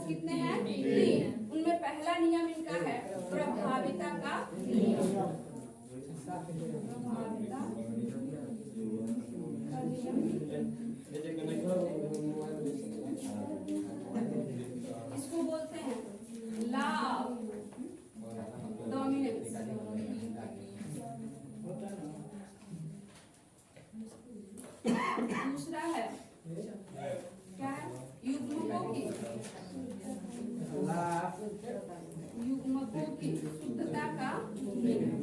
कितने हैं? 3। उनमें पहला नियम इनका है प्रभाविता का नियम। प्रभाविता का नियम इसको बोलते हैं लॉ ऑफ डोमिनेंस। दूसरा है क्या है? युग्मकों की शुद्धता का नियम।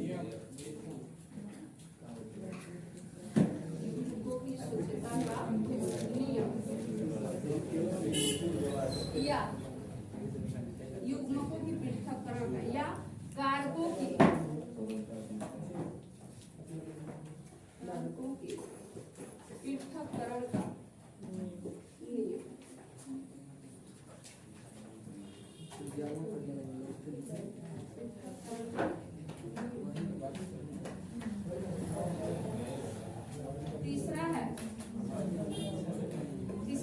युग्मकों की शुद्धता का नियम या युग्मकों की पृथक्करण का या कारकों की पृथक्करण का नियम। तीसरा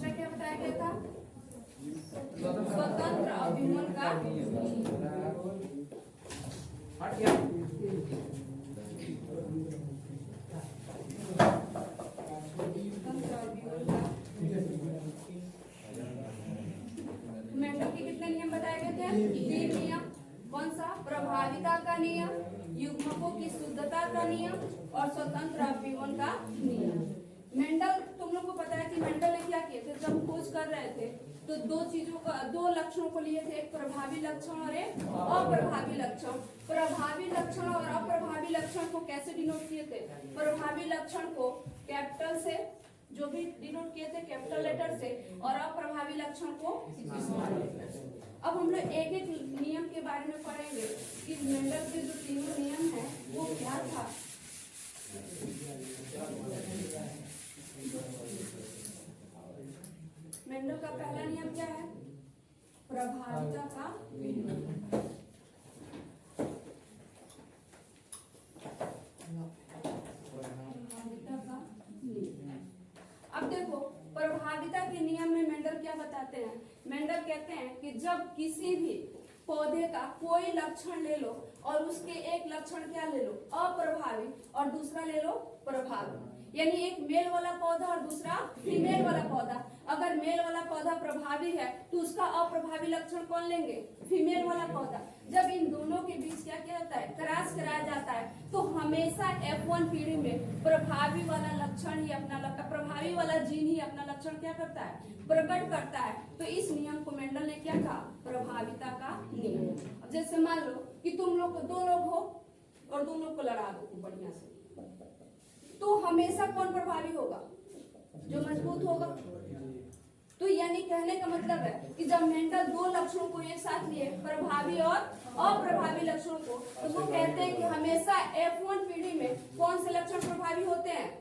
क्या बताया गया था? स्वतंत्र अभिमन का मेंडल के कितने नियम बताए गए थे? 3 नियम। कौन सा? प्रभाविता का नियम, युग्मकों की शुद्धता का नियम और स्वतंत्र अभिमन का नियम। मेंडल, तुम लोग को पता है कि मेंडल ने क्या किए थे? जब खोज कर रहे थे तो दो लक्षणों को लिए थे, एक प्रभावी लक्षण और एक अप्रभावी लक्षण। प्रभावी लक्षण और अप्रभावी लक्षण को कैसे डिनोट किए थे? प्रभावी लक्षण को कैपिटल से, जो भी डिनोट किए थे कैपिटल लेटर से, और अप्रभावी लक्षण को स्मॉल लेटर से। अब हम लोग एक एक नियम के बारे में पढ़ेंगे कि मेंडल के जो 3 नियम है वो क्या था। मेंडल का पहला नियम क्या है? प्रभाविता का नियम। अब देखो, प्रभाविता के नियम में मेंडल क्या बताते हैं? मेंडल कहते हैं कि जब किसी भी पौधे का कोई लक्षण ले लो और उसके एक लक्षण क्या ले लो? अप्रभावी, और दूसरा ले लो प्रभावी। यानी एक मेल वाला पौधा और दूसरा फीमेल वाला पौधा। अगर मेल वाला पौधा प्रभावी है तो उसका अप्रभावी लक्षण कौन लेंगे? फीमेल वाला पौधा। जब इन दोनों के बीच क्या क्या होता है? क्रॉस कराया जाता है तो हमेशा F1 पीढ़ी में प्रभावी वाला लक्षण ही अपना प्रभावी वाला जीन ही अपना लक्षण क्या करता है? प्रकट करता है। तो इस नियम को मेंडल ने क्या कहा? प्रभाविता का नियम। अब जैसे मान लो कि तुम लोग 2 लोग हो और दोनों को लड़ा दो बढ़िया से, तो हमेशा कौन प्रभावी होगा? जो मजबूत होगा। तो यानी कहने का मतलब है कि जब मेंडल 2 लक्षणों को एक साथ लिए, प्रभावी और अप्रभावी लक्षणों को, तो वो कहते हैं कि हमेशा F1 पीढ़ी में कौन से लक्षण प्रभावी होते हैं?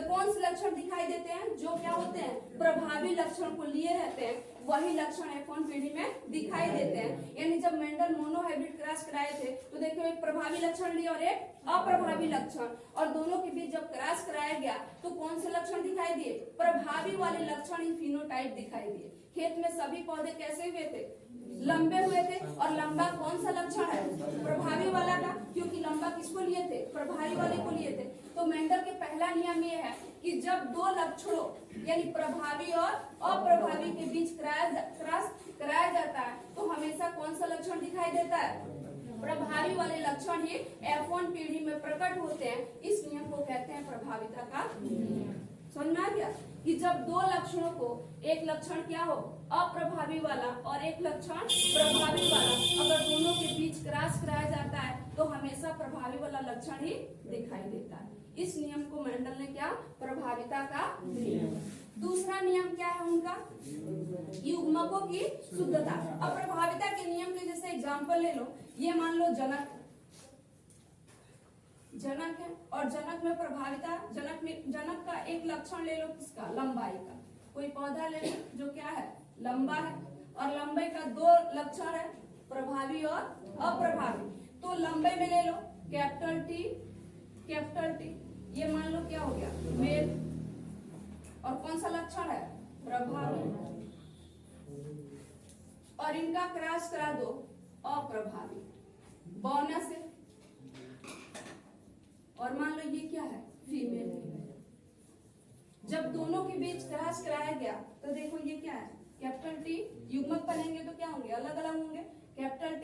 कौन से लक्षण दिखाई देते हैं? जो क्या होते हैं? प्रभावी लक्षण को लिए रहते हैं, वही लक्षण F1 पीढ़ी में दिखाई देते हैं। यानी जब मेंडल मोनोहाइब्रिड क्रॉस कराए थे तो देखो एक प्रभावी लक्षण लिया और एक अप्रभावी लक्षण, और दोनों के बीच जब क्रॉस कराया गया तो कौन से लक्षण दिखाई दिए? प्रभावी वाले लक्षण ही फिनोटाइप दिखाई दिए। खेत में सभी पौधे कैसे हुए थे? लंबे हुए थे। और लंबा कौन सा लक्षण है? प्रभावी वाला का, क्योंकि लंबा किसको लिए थे? प्रभावी वाले को लिए थे। तो मेंडल के पहला नियम ये है कि जब 2 लक्षणों यानी प्रभावी और अप्रभावी के बीच क्रॉस कराया जाता है तो हमेशा कौन सा लक्षण दिखाई देता है? प्रभावी वाले लक्षण ही F1 पीढ़ी में प्रकट होते हैं। इस नियम को कहते हैं प्रभाविता का नियम। समझ में आ गया कि जब 2 लक्षणों को, एक लक्षण क्या हो? अप्रभावी वाला और एक लक्षण प्रभावी वाला, अगर दोनों के बीच क्रॉस कराया जाता है तो हमेशा प्रभावी वाला लक्षण ही दिखाई देता है। इस नियम को मेंडल ने क्या? प्रभाविता का नियम। दूसरा नियम क्या है उनका? युग्मकों की शुद्धता। अब प्रभाविता के नियम के जैसे एग्जांपल ले लो, ये मान लो जनक है और जनक में प्रभाविता, जनक का एक लक्षण ले लो, किसका? लंबाई का। कोई पौधा ले लो जो क्या है? लंबा है, और लंबाई का 2 लक्षण है, प्रभावी और अप्रभावी। तो लंबाई में ले लो कैपिटल टी, ये मान लो क्या हो गया? मेल। और कौन सा लक्षण है? प्रभावी। और इनका क्रॉस करा दो अप्रभावी बोनस है। और मान लो ये क्या है, फीमेल है। जब दोनों के बीच क्रॉस कराया गया तो देखो ये क्या है, कैपिटल टी, युग्मक बनेंगे तो क्या होंगे, अलग अलग होंगे, कैपिटल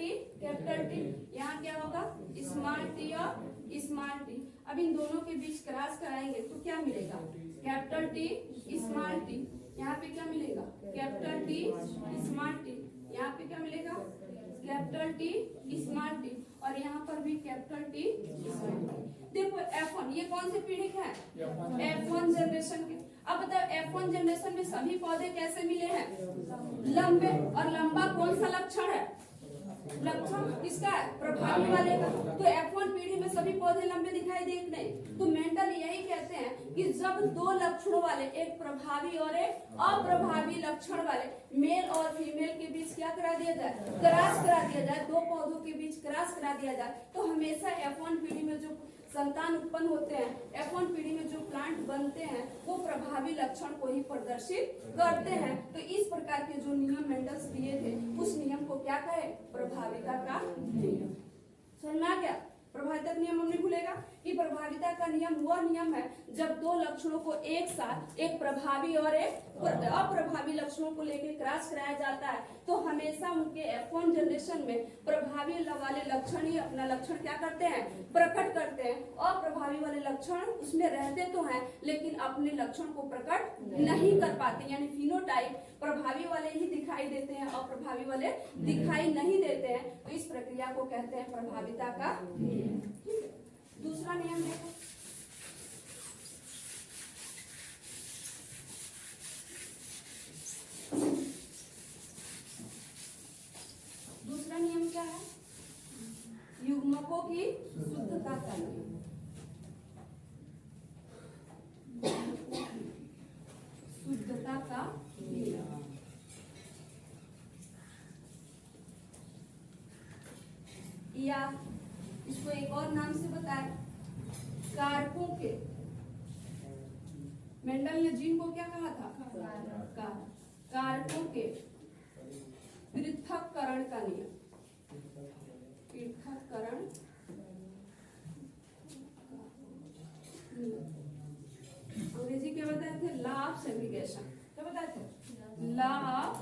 टी, यहाँ क्या होगा, स्मॉल टी और स्मॉल टी। अब इन दोनों के बीच क्रॉस कराएंगे तो क्या मिलेगा, कैपिटल टी स्मॉल टी। यहाँ पे क्या मिलेगा, कैपिटल टी स्मॉल टी। यहाँ पे क्या मिलेगा, कैपिटल टी स्मॉल टी। और यहाँ पर भी कैपिटल टी स्मॉल टी। देखो F1 ये कौन से पीढ़ी का है, F1 जनरेशन के। अब बताओ F1 जनरेशन में सभी पौधे कैसे मिले हैं, लंबे। और लंबा कौन सा लक्षण है, लक्षण किसका है, प्रभावी वाले का। तो F1 पीढ़ी में सभी पौधे लंबे दिखाई देते नहीं। तो मेंडल यही कहते हैं कि जब दो लक्षणों वाले, एक प्रभावी और एक अप्रभावी लक्षण वाले मेल और फीमेल के बीच क्या करा दिया जाए, क्रॉस करा दिया जाए, दो पौधों के बीच क्रॉस करा दिया जाए, तो हमेशा F1 पीढ़ी में जो संतान उत्पन्न होते हैं, F1 पीढ़ी में जो प्लांट बनते हैं वो प्रभावी लक्षण को ही प्रदर्शित करते हैं। तो इस प्रकार के जो नियम मेंडल्स दिए थे उस नियम को क्या कहे, प्रभाविता का नियम। समझ में आ गया, प्रभाविता का नियम हमने भूलेगा कि प्रभाविता का नियम वह नियम है जब दो लक्षणों को एक साथ, एक प्रभावी और एक अप्रभावी लक्षणों को लेकर क्रॉस कराया जाता है, तो हमेशा उनके F1 जनरेशन में प्रभावी वाले लक्षण ही अपना लक्षण क्या करते हैं, प्रकट करते हैं। अप्रभावी वाले लक्षण उसमें रहते तो हैं लेकिन अपने लक्षण को प्रकट नहीं कर पाते, यानी फिनोटाइप प्रभावी वाले ही दिखाई देते हैं, अप्रभावी वाले दिखाई नहीं देते हैं। तो इस प्रक्रिया को कहते हैं प्रभाविता का नियम। दूसरा नियम देखो, दूसरा नियम क्या है, युग्मकों की शुद्धता का नियम। शुद्धता का नियम या इसको एक और नाम से बताए, कारकों के, मेंडल ने जीन को क्या कहा था, कारकों के पृथक्करण का नियम। पृथक्करण अंग्रेजी क्या बताए थे, लॉ ऑफ सेग्रीगेशन। क्या बताए थे, लॉ ऑफ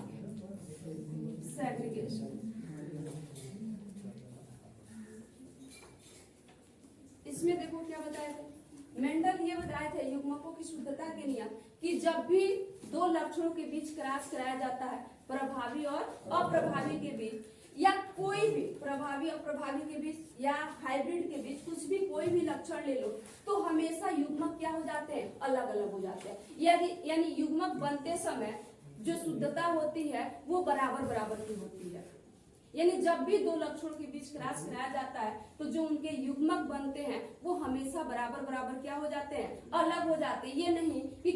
सेग्रीगेशन। इसमें देखो क्या बताए थे, मेंडल ये बताए थे युग्मकों की शुद्धता के नियम कि जब भी दो लक्षणों के बीच क्रॉस कराया जाता है, प्रभावी और अप्रभावी के बीच, या कोई भी प्रभावी अप्रभावी के बीच या हाइब्रिड के बीच कुछ भी कोई भी लक्षण ले लो, तो हमेशा युग्मक क्या हो जाते हैं, अलग अलग हो जाते हैं। यानी युग्मक बनते समय जो शुद्धता होती है वो बराबर बराबर की होती है। यानी जब भी दो लक्षणों के बीच क्रॉस कराया जाता है तो जो उनके युग्मक बनते हैं वो हमेशा बराबर बराबर क्या हो जाते हैं, अलग हो जाते हैं। ये नहीं कि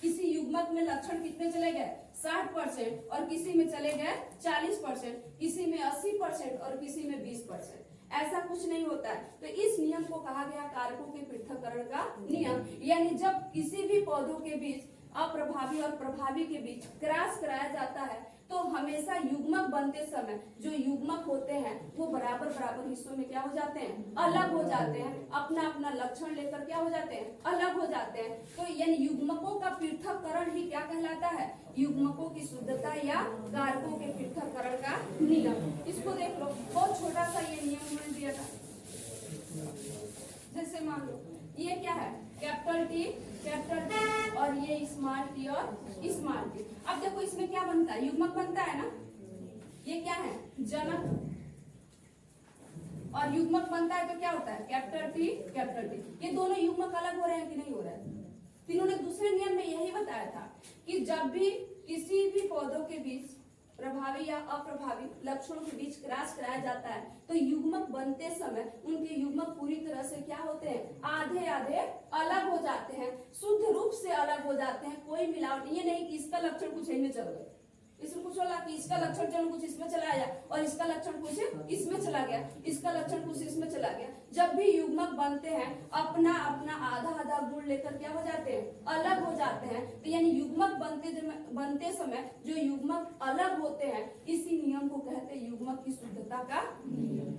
किसी युग्मक में लक्षण कितने चले गए, 60% और किसी में चले गए 40%, किसी में 80% और किसी में 20%। ऐसा कुछ नहीं होता है। तो इस नियम को कहा गया कारकों के पृथक्करण का नियम। यानी जब किसी भी पौधों के बीच अप्रभावी और प्रभावी के बीच क्रॉस कराया जाता है तो हमेशा युग्मक बनते समय जो युग्मक होते हैं वो बराबर बराबर हिस्सों में क्या हो जाते हैं, अलग हो जाते हैं, अपना अपना लक्षण लेकर क्या हो जाते हैं, अलग हो जाते हैं। तो यानी युग्मकों का पृथक्करण ही क्या कहलाता है, युग्मकों की शुद्धता या कारकों के पृथक्करण का नियम। इसको देख लो, बहुत छोटा सा ये नियम उन्होंने दिया था। जैसे मान लो ये क्या है, कैपिटल टी और ये स्मॉल टी और स्मॉल टी। अब देखो इसमें क्या बनता है, युग्मक बनता है ना, ये क्या है, जनक, और युग्मक बनता है तो क्या होता है, कैपिटल टी। ये दोनों युग्मक अलग हो रहे हैं कि नहीं हो रहे हैं। इन्होंने दूसरे नियम में यही बताया था कि जब भी किसी भी पौधों के बीच प्रभावी या अप्रभावी लक्षणों के बीच क्रॉस कराया जाता है तो युग्मक बनते समय उनके युग्मक पूरी तरह से क्या होते हैं, आधे आधे अलग हो जाते हैं, शुद्ध रूप से अलग हो जाते हैं, कोई मिलावट। ये नहीं कि इसका लक्षण कुछ है में चल गए, इसमें कुछ होला कि इसका लक्षण चलो कुछ इसमें चला गया और इसका लक्षण कुछ इसमें चला गया, इसका लक्षण कुछ इसमें चला गया। जब भी युग्मक बनते हैं अपना अपना आधा आधा गुण लेकर क्या हो जाते हैं, अलग हो जाते हैं। तो यानी युग्मक बनते समय जो युग्मक अलग होते हैं इसी नियम को कहते हैं युग्मक की शुद्धता का नियम।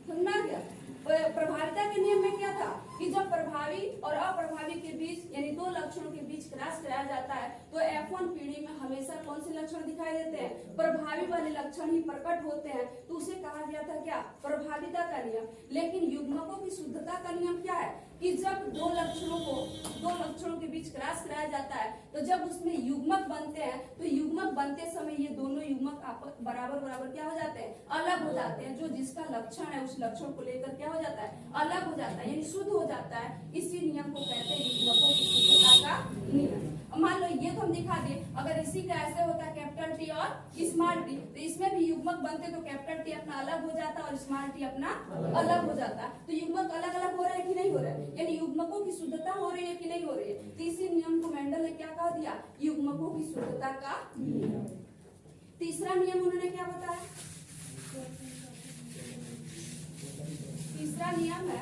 समझ गया? प्रभाविता के नियम में क्या था कि जब प्रभावी और अप्रभावी के बीच यानी दो लक्षणों के बीच क्रॉस कराया जाता है तो F1 पीढ़ी में हमेशा कौन से लक्षण दिखाई देते हैं, प्रभावी वाले लक्षण ही प्रकट होते हैं। तो उसे कहा गया था क्या, प्रभाविता का नियम। लेकिन युग्मकों की शुद्धता का नियम क्या है कि जब दो लक्षणों के बीच क्रॉस कराया जाता है तो जब उसमें युग्मक बनते हैं तो युग्मक बनते समय ये दोनों युग्मक बराबर बराबर क्या हो जाते हैं, अलग हो जाते हैं। जो जिसका लक्षण है उस लक्षण को लेकर क्या हो जाता है, अलग हो जाता है, यानी शुद्ध हो जाता है। इसी नियम को कहते हैं युग्मकों की शुद्धता का नियम। मान लो ये तो हम दिखा दिए, अगर इसी का ऐसे होता है कैपिटल टी और स्मॉल टी, तो इसमें भी युग्मक बनते तो कैपिटल टी अपना अलग हो जाता और स्मॉल टी अपना अलग हो जाता। तो युग्मक अलग अलग हो रहा है कि नहीं हो रहा है, यानी युग्मकों की शुद्धता हो रही है कि नहीं हो रही है। तीसरे नियम को मेंडल ने क्या कह दिया, युग्मकों की शुद्धता का नियम। तीसरा नियम उन्होंने क्या बताया, तीसरा नियम है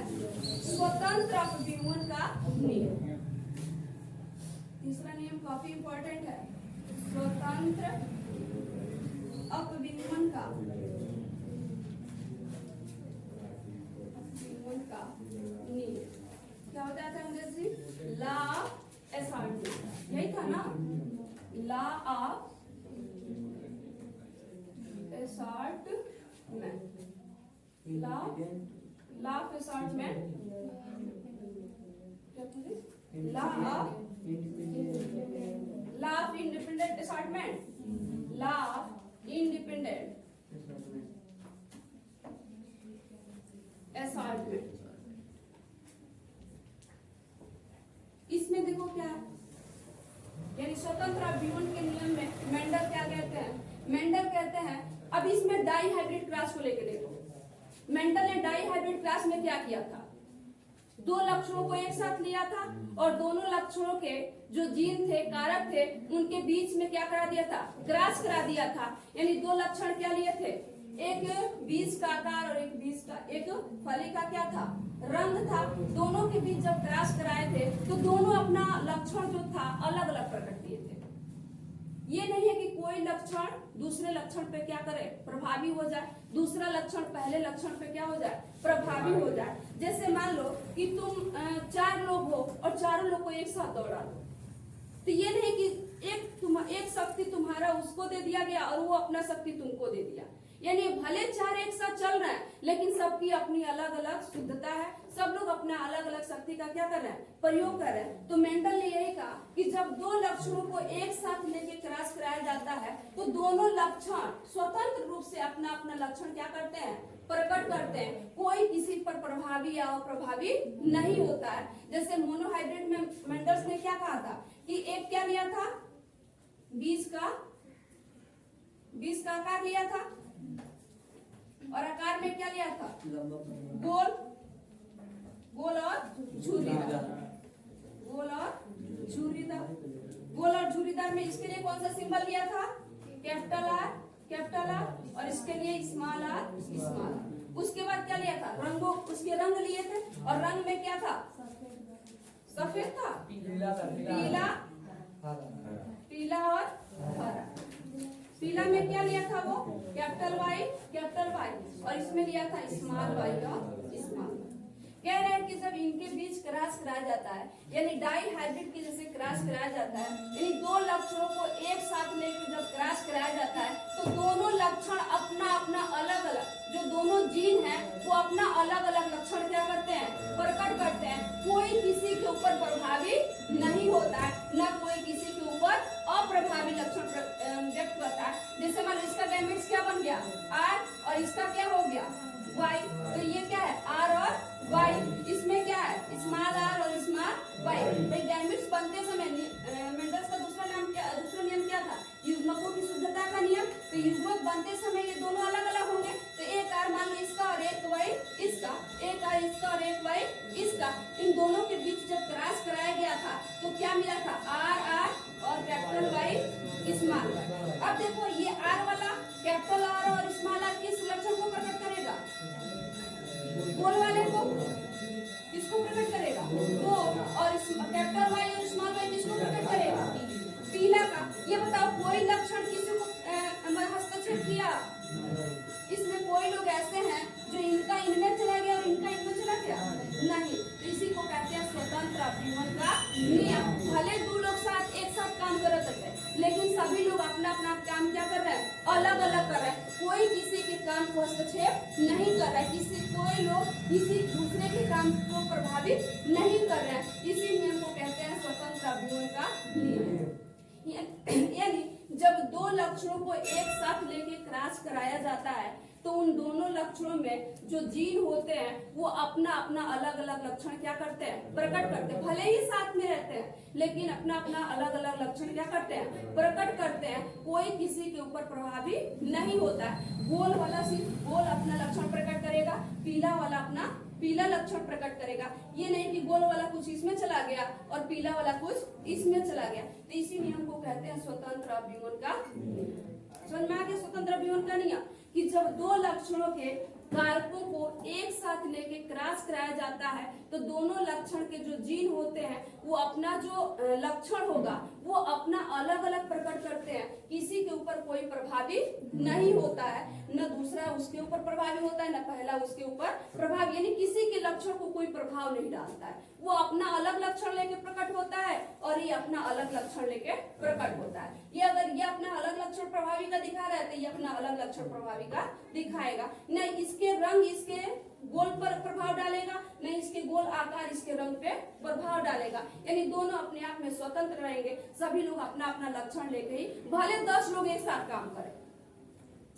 स्वतंत्र अपव्यवन का नियम। तीसरा नियम काफी इंपॉर्टेंट है, स्वतंत्र अपव्यवन का नियम। क्या होता है अंग्रेजी, लॉ ऑफ असॉर्टमेंट, यही था ना, law of assortment, law of assortment, law of independent assortment, law of independent assortment. इसमें देखो क्या है, यानी स्वतंत्र अपव्यवन के नियम में मेंडल क्या कहते हैं, मेंडल कहते हैं, अब इसमें डाई हाइब्रिड क्रॉस को लेकर देखो, मेंडल ने डाई हाइब्रिड क्रॉस में क्या किया था, दो लक्षणों को एक साथ लिया था और दोनों लक्षणों के जो जीन थे, कारक थे, उनके बीच में क्या करा दिया था, क्रॉस करा दिया था। यानी दो लक्षण क्या लिए थे, एक बीज का आकार और एक फली का क्या था, रंग था। दोनों के बीच जब क्रॉस कराए थे तो दोनों अपना लक्षण जो था अलग अलग प्रकट किए थे। ये नहीं है कि कोई लक्षण दूसरे लक्षण पे क्या करे, प्रभावी हो जाए, दूसरा लक्षण पहले लक्षण पे क्या हो जाए, प्रभावी हो जाए। जैसे मान लो कि तुम 4 लोग हो और चारों लोग को एक साथ दौड़ा दो, तो ये नहीं कि एक शक्ति तुम्हारा उसको दे दिया गया और वो अपना शक्ति तुमको दे दिया। यानी भले 4 एक साथ चल रहे हैं लेकिन सबकी अपनी अलग अलग शुद्धता है, सब लोग अपना अलग अलग शक्ति का क्या कर रहे हैं, प्रयोग कर रहे हैं। तो मेंडल ने यही कहा कि जब दो लक्षणों को एक साथ लेके क्रॉस कराया जाता है तो दोनों लक्षण स्वतंत्र रूप से अपना अपना लक्षण क्या करते हैं, प्रकट करते हैं। कोई किसी पर प्रभावी या अप्रभावी नहीं होता है। जैसे मोनोहाइब्रिड में मेंडल्स ने क्या कहा था कि एक क्या लिया था, बीज का आकार लिया था और आकार में क्या लिया था, गोल और झुर्रीदार, गोल और झुर्रीदार में इसके लिए कौन सा सिंबल लिया था, कैपिटल आर और इसके लिए स्मॉल आर। उसके बाद क्या लिया था, उसके रंग लिए थे और रंग में क्या था, सफेद था, पीला और हरा। पीला में क्या लिया था, वो कैपिटल वाई और इसमें लिया था स्मॉल वाई और स्मॉल। कह रहे हैं कि जब इनके बीच क्रॉस कराया जाता है, यानी डाई हाइब्रिड के जैसे क्रॉस कराया जाता है, यानी दो लक्षणों को एक साथ लेकर जब क्रॉस कराया जाता है तो दोनों लक्षण अपना अपना अलग अलग, जो दोनों जीन है वो अपना अलग अलग लक्षण क्या करते हैं, प्रकट करते हैं। कोई किसी के ऊपर प्रभावी नहीं होता है, न कोई किसी के ऊपर अप्रभावी लक्षण व्यक्त करता है। जैसे मान लो इसका गैमेट्स क्या बन गया, आर और इसका क्या हो गया, वाई। तो ये क्या है, आर और वाई। इसमें क्या है, स्मॉल आर और स्मॉल वाई। भाई गैमेट्स बनते समय मेंडल्स का दूसरा नियम क्या था, युग्मकों की शुद्धता का नियम। तो युग्मक बनते समय ये दोनों अलग अलग होंगे। तो एक आर मान लो इसका और एक वाई इसका, एक आर इसका और एक वाई इसका। इन दोनों के बीच जब क्रॉस कराया गया था तो क्या मिला था, आर और कैपिटल वाई स्मॉल। अब देखो ये आर वाला कैपिटल आर और स्मॉल आर किस लक्षण को प्रकट करेगा? गोल वाले को किसको प्रकट करेगा? वो। और कैपिटल वाई और स्मॉल वाई किसको प्रकट करेगा? पीला का। ये बताओ कोई लक्षण किसी को हस्तक्षेप किया? इसमें कोई लोग ऐसे हैं जो इनका इनमें चला गया और इनका इनमें चला गया? नहीं। तो इसी को कहते हैं स्वतंत्र अभिमत का नियम। भले दो लोग साथ एक साथ काम कर सकते हैं, लेकिन सभी लोग अपना अपना काम क्या कर रहे हैं? अलग अलग कर रहे हैं। कोई किसी के काम को हस्तक्षेप नहीं कर रहा है, कोई लोग किसी दूसरे के काम को प्रभावित नहीं कर रहे हैं। इसी नियम को कहते हैं स्वतंत्र अभिमत का नियम। यानी जब दो लक्षणों को एक साथ लेके क्रॉस कराया जाता है तो उन दोनों लक्षणों में जो जीन होते हैं वो अपना अपना अलग अलग लक्षण क्या करते हैं? प्रकट करते हैं। भले ही साथ में रहते हैं, लेकिन अपना अपना अलग अलग लक्षण क्या करते हैं? प्रकट करते हैं। कोई किसी के ऊपर प्रभावी नहीं होता है। गोल वाला सिर्फ गोल अपना लक्षण प्रकट करेगा, पीला वाला अपना पीला लक्षण प्रकट करेगा। ये नहीं कि गोल वाला कुछ इसमें चला गया और पीला वाला कुछ इसमें चला गया। तो इसी नियम को कहते हैं स्वतंत्र अभिमत का। समझ में आ गया स्वतंत्र अभिमत का नियम? कि जब दो लक्षणों के कारकों को एक साथ लेके क्रॉस कराया जाता है तो दोनों लक्षण के जो जीन होते हैं वो अपना जो लक्षण होगा वो अपना अलग अलग प्रकट करते हैं। किसी के ऊपर कोई प्रभावी नहीं होता है, न दूसरा उसके ऊपर प्रभावी होता है, न पहला उसके ऊपर प्रभावी। यानी किसी के लक्षण को कोई प्रभाव नहीं डालता है। वो अपना अलग लक्षण लेके प्रकट होता है और ये अपना अलग लक्षण लेके प्रकट होता है। ये अगर ये अपना अलग लक्षण प्रभावी का दिखा रहा है तो ये अपना अलग लक्षण प्रभावी का दिखाएगा। न इसके रंग इसके गोल पर प्रभाव डालेगा, न इसके गोल आकार इसके रंग पे प्रभाव डालेगा। यानी दोनों अपने आप में स्वतंत्र रहेंगे। सभी लोग अपना अपना लक्षण लेके ही, भले 10 लोग एक साथ काम करें,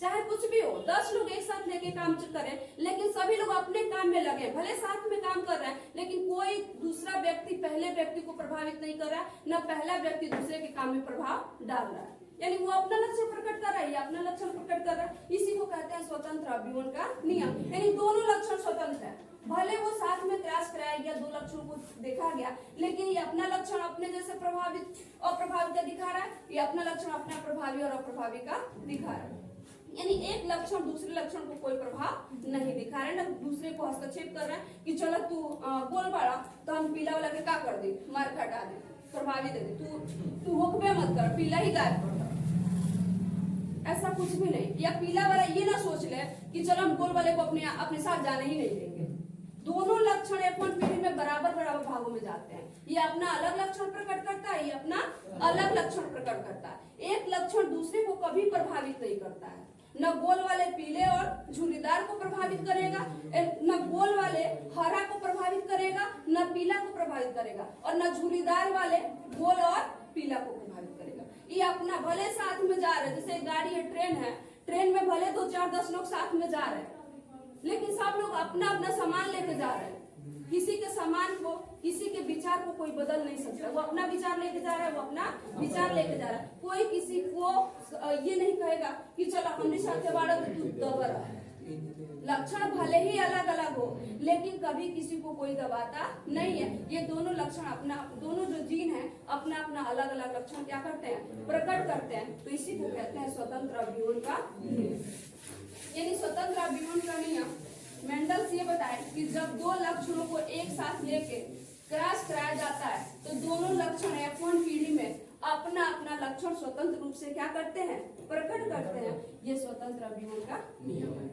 चाहे कुछ भी हो, 10 लोग एक साथ लेके काम करें, लेकिन सभी लोग अपने काम में लगे। भले साथ में काम कर रहे हैं, लेकिन कोई दूसरा व्यक्ति पहले व्यक्ति को प्रभावित नहीं कर रहा है, न पहला व्यक्ति दूसरे के काम में प्रभाव डाल रहा है। यानी वो अपना लक्षण प्रकट कर रहा है या अपना लक्षण प्रकट कर रहा है। इसी को कहते हैं स्वतंत्र अभिमत का नियम। यानी दोनों लक्षण स्वतंत्र है। भले वो साथ में क्रॉस कराया गया, दो लक्षणों को देखा गया, लेकिन ये अपना लक्षण अपने जैसे प्रभावित अप्रभावित का दिखा रहा है, ये अपना लक्षण अपना प्रभावी और अप्रभावी का दिखा रहा है। यानी एक लक्षण दूसरे लक्षण को कोई प्रभाव नहीं दिखा रहे, ना दूसरे को हस्तक्षेप कर रहे हैं कि चलो तू गोल पड़ा तो हम पीला वाला के क्या कर दे, मार हटा दे, प्रभावी दे दे, तू हुक्मे मत कर, पीला ही गायब कर। ऐसा कुछ भी नहीं। या पीला वाला ये ना सोच ले कि चलो हम गोल वाले को अपने साथ जाने ही नहीं देंगे। दोनों लक्षण F1 पीढ़ी में बराबर बराबर भागों में जाते हैं। ये अपना अलग लक्षण प्रकट करता है, ये अपना अलग लक्षण प्रकट करता है। एक लक्षण दूसरे को कभी प्रभावित नहीं करता है। न गोल वाले पीले और झुर्रीदार को प्रभावित करेगा, न गोल वाले हरा को प्रभावित करेगा, न पीला को प्रभावित करेगा, और न झुर्रीदार वाले गोल और पीला को प्रभावित करेगा। ये अपना भले साथ में जा रहे हैं, जैसे गाड़ी है, ट्रेन है, ट्रेन में भले 2, 4, 10 लोग साथ में जा रहे हैं, लेकिन सब लोग अपना अपना सामान लेके जा रहे हैं। किसी के सामान को, किसी के विचार को कोई बदल नहीं सकता। वो अपना विचार लेके जा रहा है, वो अपना विचार लेके जा रहा है। कोई किसी को ये नहीं कहेगा कि चलो हमने साथ बाड़ा तो तू दबा रहा है। लक्षण भले ही अलग अलग हो, लेकिन कभी किसी को कोई दबाता नहीं है। ये दोनों लक्षण अपना, दोनों जो जीन है अपना अपना अलग अलग लक्षण क्या करते हैं? प्रकट करते हैं। तो इसी को कहते हैं स्वतंत्र अभिमत का नियम। यानी स्वतंत्र अभिमत का नियम मेंडल्स ये बताए कि जब दो लक्षणों को एक साथ लेके क्रॉस कराया जाता है तो दोनों लक्षण F1 पीढ़ी में अपना अपना लक्षण स्वतंत्र रूप से क्या करते हैं? प्रकट करते हैं। ये स्वतंत्र अभिमत का नियम है।